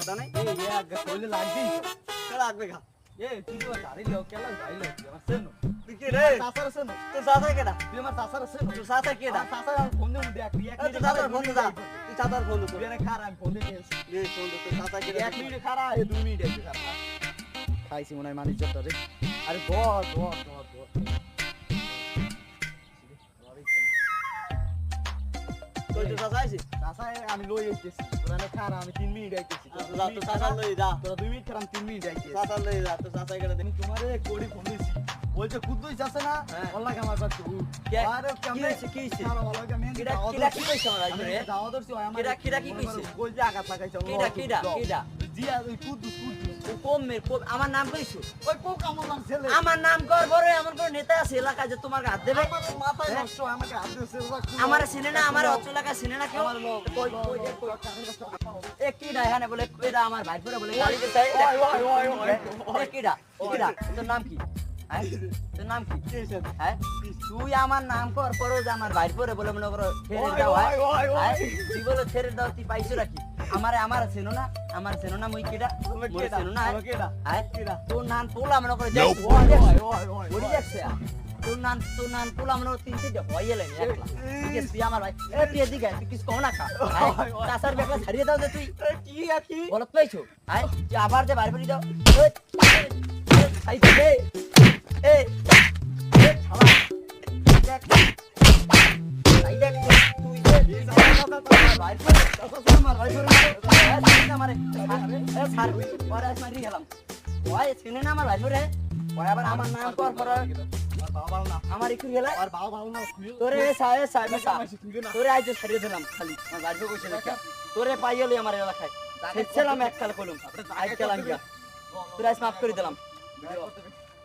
কথা নাই এই আগে কইলে লাগবেই কে লাগবে খা এই তুই তো গাড়ি লোক কেলা গাড়ি লোক আমার সেনো তুই কি রে চাচার সেনো তুই চাচা কেডা তুই আমার চাচার সেনো তুই চাচা কেডা চাচার ফোন দে দেখ তুই এক তুই চাচার ফোন দে তুই চাচার ফোন দে তুই এনে খারা আমি ফোন দিয়েছি এই ফোন দে তুই চাচা কেডা এক মিনিট খারা এ 2 মিনিট একটু খারা খাইছি মনে হয় মানিস জটটা রে আরে ধর ধর ধর ধর তুই তো চাচা আইছিস চাচা আমি লই আইতেছি তোরা এনে খারা আমি 3 মিনিট আইতেছি যা তো চাচা লই যা তোরা 2 মিনিট খারা আমি 3 মিনিট আইতেছি চাচা লই যা তো চাচা কেডা আমি তোমারে কোড়ি ফোন দিছি বলছে কুদ্দুস আছে না হ্যাঁ। আল্লাহ আমার কাছে কে- আরে কি হইছে, কি হইছে? কিডা কিডা কিডা কি কইছ আমার আইছে রে দাও দর্শি হয় আমার কিডা কি কইছে? বলছে আঘাত লাগাইছে কিডা জিয়া ওই কুদ্দুস ও কম মের কম আমার নাম কইছো ওই পোক আমার ছেলে আমার নাম কর বড় এমন কোন নেতা আছে এলাকায় যে তোমার হাত দেবে আমার মাথায় নষ্ট হয়, আমাকে হাত দিয়েছে আমার চিনে না আমার অত্র এলাকা চিনে না কেউ কই কই দে, কই। এ কিডা এখানে বলে এটা আমার ভাই পরে বলে গালি দিতে এ কিডা তোর নাম কি হ্যাঁ তোর নাম কি হ্যাঁ তুই আমার নাম কর পরে যে আমার ভাই পরে বলে মনে করো ছেড়ে দাও হ্যাঁ তুই বলে ছেড়ে দাও তুই পাইছো নাকি আমার চেনো না মুই কিডা মুই চেনো না হ্যাঁ তোর নাম পোলা মনে করে যাই ওই দেখছে তোর নাম পোলা মনে করে 3-4 হয়ে গেলেন একলা ঠিক আছে তুই আমার ভাই এ তুই এদিকে তুই কিছু কও না কা কাসার বেকলা ছাড়িয়ে দাও যে তুই কি বলত পাইছো হ্যাঁ তুই আবার যে বাইরে দাও এই দে এই শালা দেখ এই দেখ তুই আমার একটু গেলে তোরে তোরে আজ ছাড়িয়ে দিলাম খালি আমার বাড়ি কইছে তোরে পাইলি আমার এলাকায় ছেড়ছিলাম এককাল কলম আজ গেলাম গিয়া তোরে আজ মাফ করে দিলাম